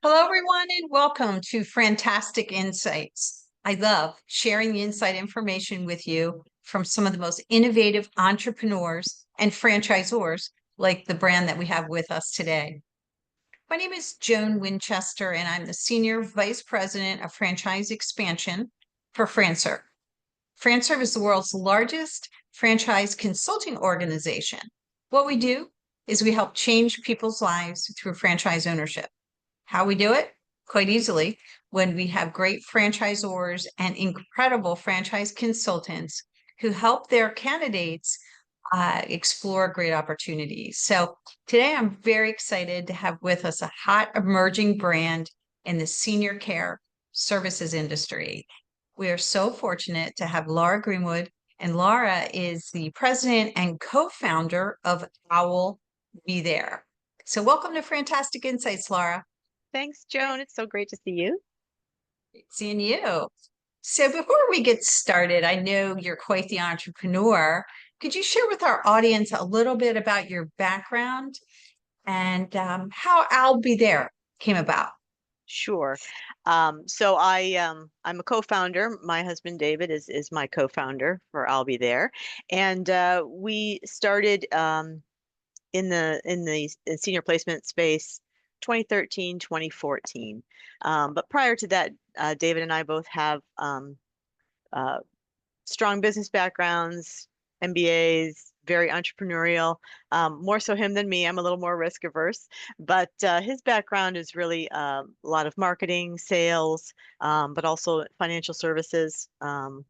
Hello, everyone, and welcome to FranTastic InSights. I love sharing the inside information with you from some of the most innovative entrepreneurs and franchisors, like the brand that we have with us today. My name is Joan Winchester, and I'm the Senior Vice President of Franchise Expansion for FranServe. FranServe is the world's largest franchise consulting organization. What we do is we help change people's lives through franchise ownership. How we do it? Quite easily, when we have great franchisors and incredible franchise consultants who help their candidates explore great opportunities. So today I'm very excited to have with us a hot emerging brand in the senior care services industry. We are so fortunate to have Laura Greenwood, and Laura is the president and co-founder of Owl Be There. So welcome to FranTastic InSights, Laura. Thanks, Joan. It's so great to see you. Great seeing you. So before we get started, I know you're quite the entrepreneur. Could you share with our audience a little bit about your background and how I'll Be There came about? Sure. I'm a co-founder. My husband David is my co-founder for I'll Be There, and we started in the senior placement space 2013, 2014. But prior to that, David and I both have uh, strong business backgrounds, MBAs, very entrepreneurial. More so him than me. I'm a little more risk averse, but his background is really a lot of marketing, sales, but also financial services. And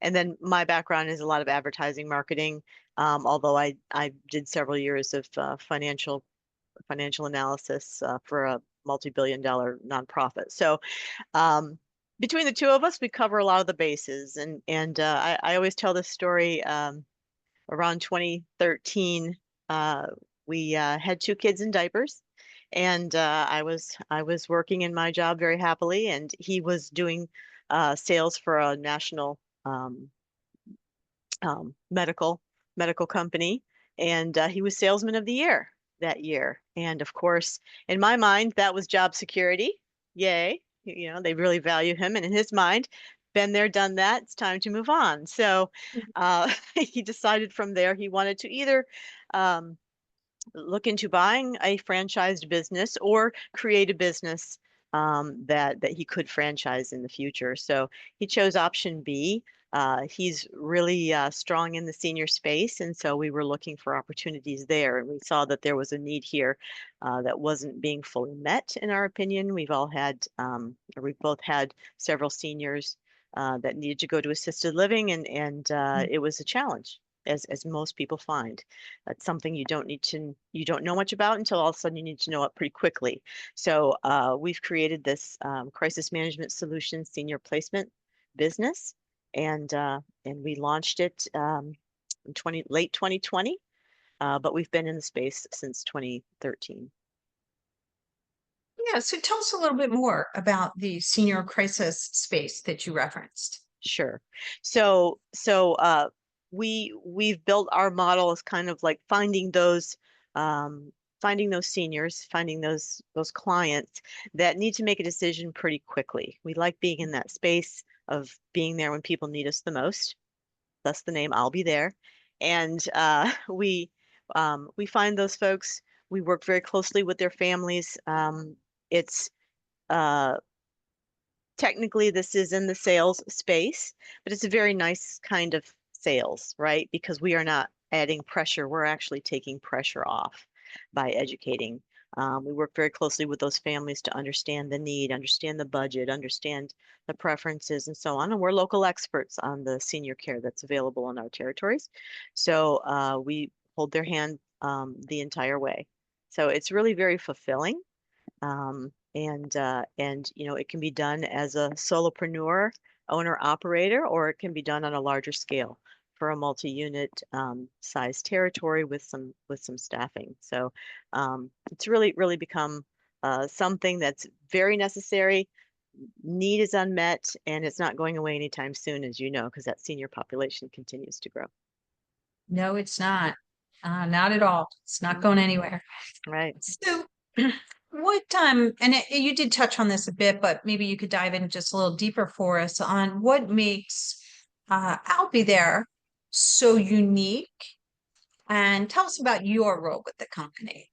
then my background is a lot of advertising marketing, although I did several years of financial analysis for a multi-billion-dollar nonprofit. So between the two of us, we cover a lot of the bases. I always tell this story. Around 2013, we had two kids in diapers, and I was working in my job very happily, and he was doing sales for a national medical company, and he was salesman of the year that year. And of course, in my mind, that was job security. Yay. You know, they really value him. And in his mind, been there, done that. It's time to move on. So he decided from there he wanted to either look into buying a franchised business or create a business that he could franchise in the future. So he chose option B. He's really strong in the senior space, and so we were looking for opportunities there, and we saw that there was a need here that wasn't being fully met, in our opinion. We've both had several seniors that needed to go to assisted living, and it was a challenge, as most people find. That's something you don't know much about until all of a sudden you need to know it pretty quickly. So we've created this crisis management solution senior placement business, and we launched it in late 2020, but we've been in the space since 2013. Yeah, so tell us a little bit more about the senior crisis space that you referenced. Sure. So we've built our model as kind of like finding those seniors, finding those clients that need to make a decision pretty quickly. We like being in that space of being there when people need us the most. That's the name, I'll Be There. And we find those folks. We work very closely with their families. It's technically this is in the sales space, but it's a very nice kind of sales, right? Because we are not adding pressure. We're actually taking pressure off by educating. We work very closely with those families to understand the need, understand the budget, understand the preferences, and so on. And we're local experts on the senior care that's available in our territories. So we hold their hand the entire way. So it's really very fulfilling. And you know, it can be done as a solopreneur, owner operator, or it can be done on a larger scale for a multi-unit size territory with some staffing. So it's really become something that's very necessary. Need is unmet, and it's not going away anytime soon, as you know, because that senior population continues to grow. No, it's not. Not at all. It's not going anywhere. Right. So you did touch on this a bit, but maybe you could dive in just a little deeper for us on what makes I'll Be There so unique, and tell us about your role with the company.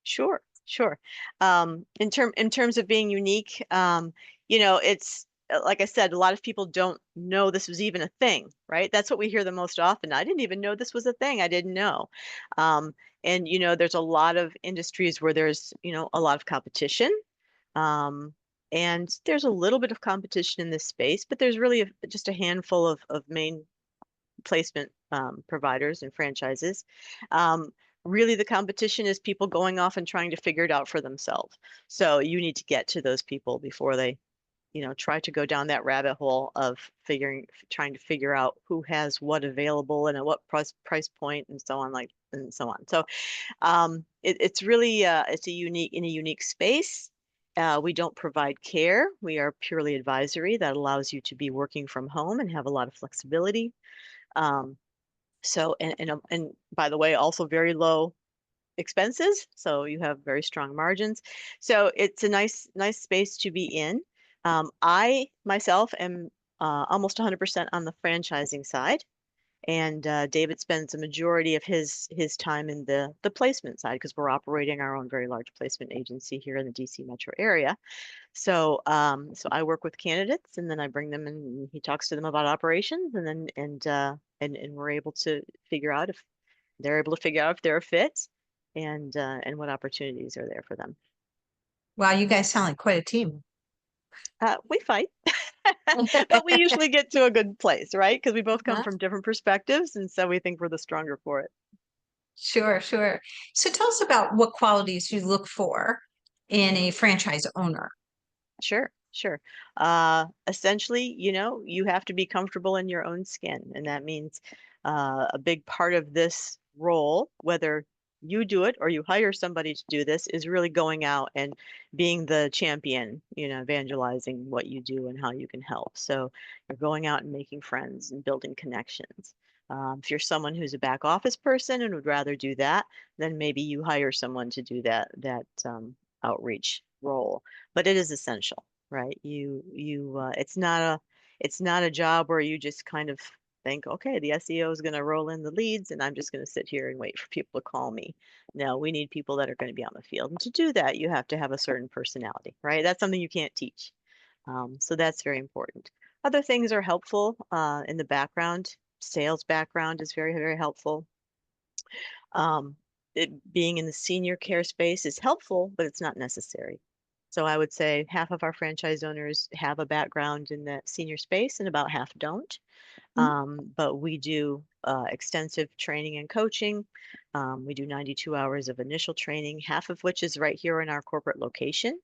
Sure, sure. In terms of being unique, it's like I said, a lot of people don't know this was even a thing, right? That's what we hear the most often. I didn't even know this was a thing. I didn't know. Um, and there's a lot of industries where there's, a lot of competition. Um, and there's a little bit of competition in this space, but there's really just a handful of main placement providers and franchises. Um, Really, the competition is people going off and trying to figure it out for themselves. So you need to get to those people before they, try to go down that rabbit hole of trying to figure out who has what available and at what price point and so on, and so on. So it's really it's in a unique space. We don't provide care. We are purely advisory that allows you to be working from home and have a lot of flexibility. Um, and by the way, also very low expenses, so you have very strong margins. So it's a nice space to be in. I myself am almost 100% on the franchising side, and David spends a majority of his time in the placement side because we're operating our own very large placement agency here in the DC metro area. So I work with candidates, and then I bring them in, and he talks to them about operations, and then and we're able to figure out if they're able to figure out if they're a fit, and what opportunities are there for them. Wow, you guys sound like quite a team. We fight, but we usually get to a good place, right? Because we both come Huh? from different perspectives, and so we think we're the stronger for it. Sure, sure. So tell us about what qualities you look for in a franchise owner. Sure, sure. Essentially, you have to be comfortable in your own skin, and that means a big part of this role, whether you do it or you hire somebody to do this, is really going out and being the champion, evangelizing what you do and how you can help. So you're going out and making friends and building connections. If you're someone who's a back office person and would rather do that, then maybe you hire someone to do outreach role, but it is essential, right? It's not a job where you just kind of think, okay, the SEO is going to roll in the leads and I'm just going to sit here and wait for people to call me. No, we need people that are going to be on the field. And to do that, you have to have a certain personality, right? That's something you can't teach. So that's very important. Other things are helpful in the background. Sales background is very, very helpful. Um, Being in the senior care space is helpful, but it's not necessary. So I would say half of our franchise owners have a background in the senior space and about half don't. But we do extensive training and coaching. We do 92 hours of initial training, half of which is right here in our corporate location.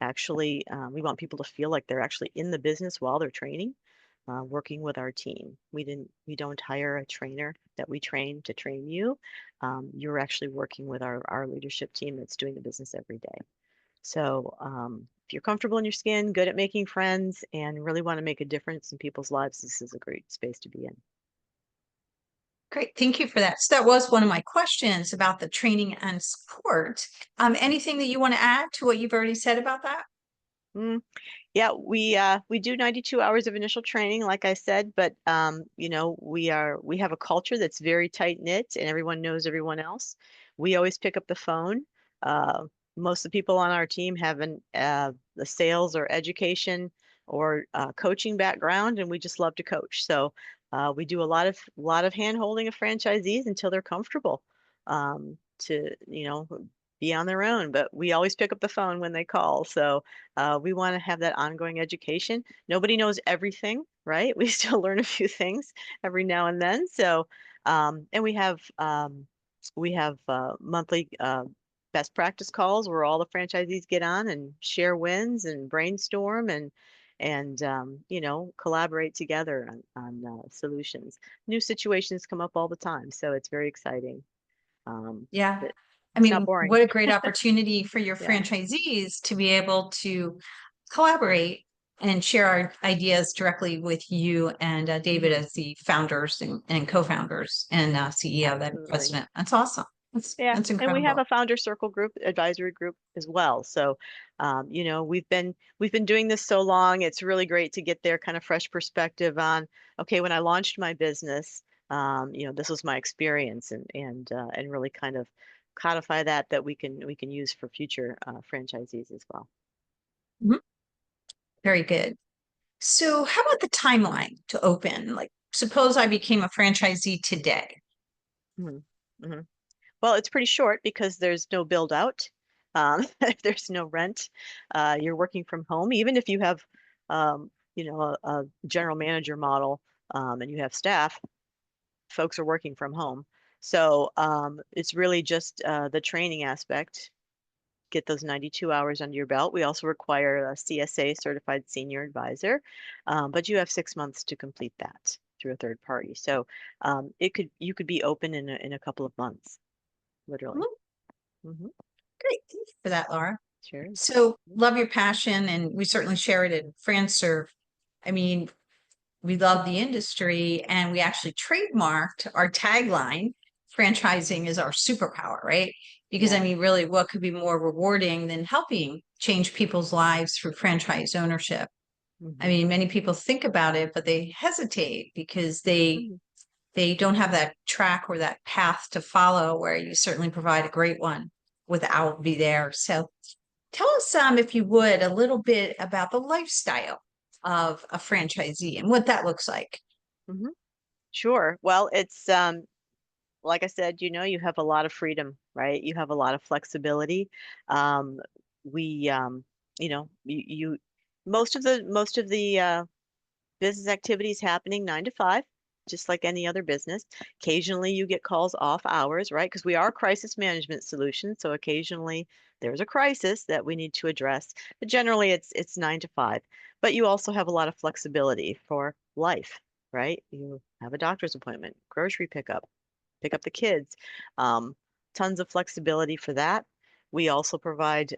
Actually, we want people to feel like they're actually in the business while they're training, working with our team. We don't hire a trainer that we train to train you. You're actually working with our leadership team that's doing the business every day. So if you're comfortable in your skin, good at making friends, and really want to make a difference in people's lives, this is a great space to be in. Great, thank you for that. So that was one of my questions about the training and support. Anything that you want to add to what you've already said about that? Mm, yeah, we do 92 hours of initial training, like I said, but we have a culture that's very tight knit, and everyone knows everyone else. We always pick up the phone. Uh, Most of the people on our team have the sales or education or coaching background, and we just love to coach. So we do a lot of hand holding of franchisees until they're comfortable to be on their own. But we always pick up the phone when they call. So we want to have that ongoing education. Nobody knows everything, right? We still learn a few things every now and then. So, and we have monthly best practice calls where all the franchisees get on and share wins and brainstorm and collaborate together on solutions. New situations come up all the time, so it's very exciting. Yeah. But I it's not mean, boring. what a great opportunity for your Yeah. franchisees to be able to collaborate and share our ideas directly with you and David Mhm. as the founders and co-founders and CEO, then Absolutely. president. That's awesome. Yeah, That's and we have incredible. a founder circle group, advisory group as well. So, we've been doing this so long. It's really great to get their kind of fresh perspective on, okay, when I launched my business, this was my experience, and really kind of codify that we can use for future franchisees as well. Mhm. Very good. So how about the timeline to open? Like, suppose I became a franchisee today. Mhm. Mhm. Well, it's pretty short because there's no build out. There's no rent. You're working from home, even if you have, a general manager model, and you have staff, folks are working from home. So it's really just the training aspect. Get those 92 hours under your belt. We also require a CSA, certified senior advisor, but you have 6 months to complete that through a third party. So you could be open in a couple of months, literally. Mhm. Hmm. Great. Thank you for that, Laura. Sure. So love your passion, and we certainly share it in FranServe. I mean, we love the industry, and we actually trademarked our tagline, franchising is our superpower, right? Because I Yeah. mean, really, what could be more rewarding than helping change people's lives through franchise ownership? I Hmm. mean, many people think about it, but they hesitate because they don't have that track or that path to follow, where you certainly provide a great one without be there. So tell us, if you would, a little bit about the lifestyle of a franchisee and what that looks like. Hmm. Sure. Well, it's like I said, you have a lot of freedom, right? You have a lot of flexibility. Um, we, you most of the business activities happening 9 to 5, just like any other business. Occasionally you get calls off hours, right? Because we are a crisis management solution. So occasionally there's a crisis that we need to address. But generally it's 9 to 5. But you also have a lot of flexibility for life, right? You have a doctor's appointment, grocery pickup, pick up the kids. Um, Tons of flexibility for that. We also provide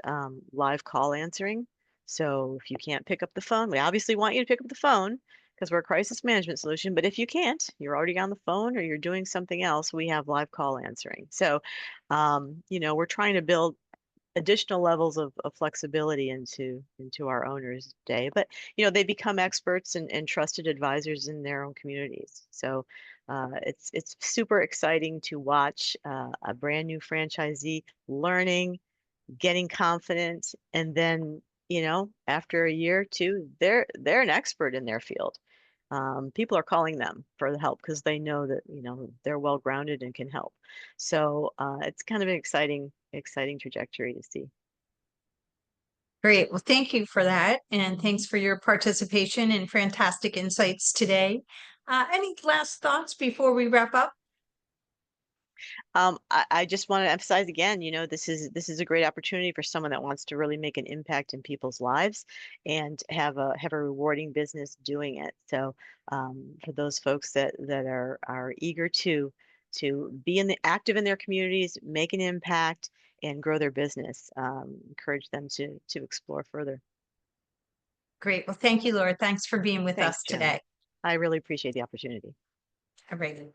live call answering. So if you can't pick up the phone, we obviously want you to pick up the phone because we're a crisis management solution. But if you can't, you're already on the phone or you're doing something else, we have live call answering. So, we're trying to build additional levels of flexibility into our owners' day. But they become experts and trusted advisors in their own communities. So it's super exciting to watch a brand new franchisee learning, getting confident, and then after a year or two, they're an expert in their field. People are calling them for the help because they know that they're well grounded and can help. So it's kind of an exciting trajectory to see. Great. Well, thank you for that. And Mhm. thanks for your participation in FranTastic Insights today. Any last thoughts before we wrap up? I just want to emphasize again, this is a great opportunity for someone that wants to really make an impact in people's lives and have a rewarding business doing it. So for those folks that are eager to be active in their communities, make an impact, and grow their business, encourage them to explore further. Great. Well, thank you, Laura. Thanks for being with Thanks, us Joan. today. I really appreciate the opportunity. All right.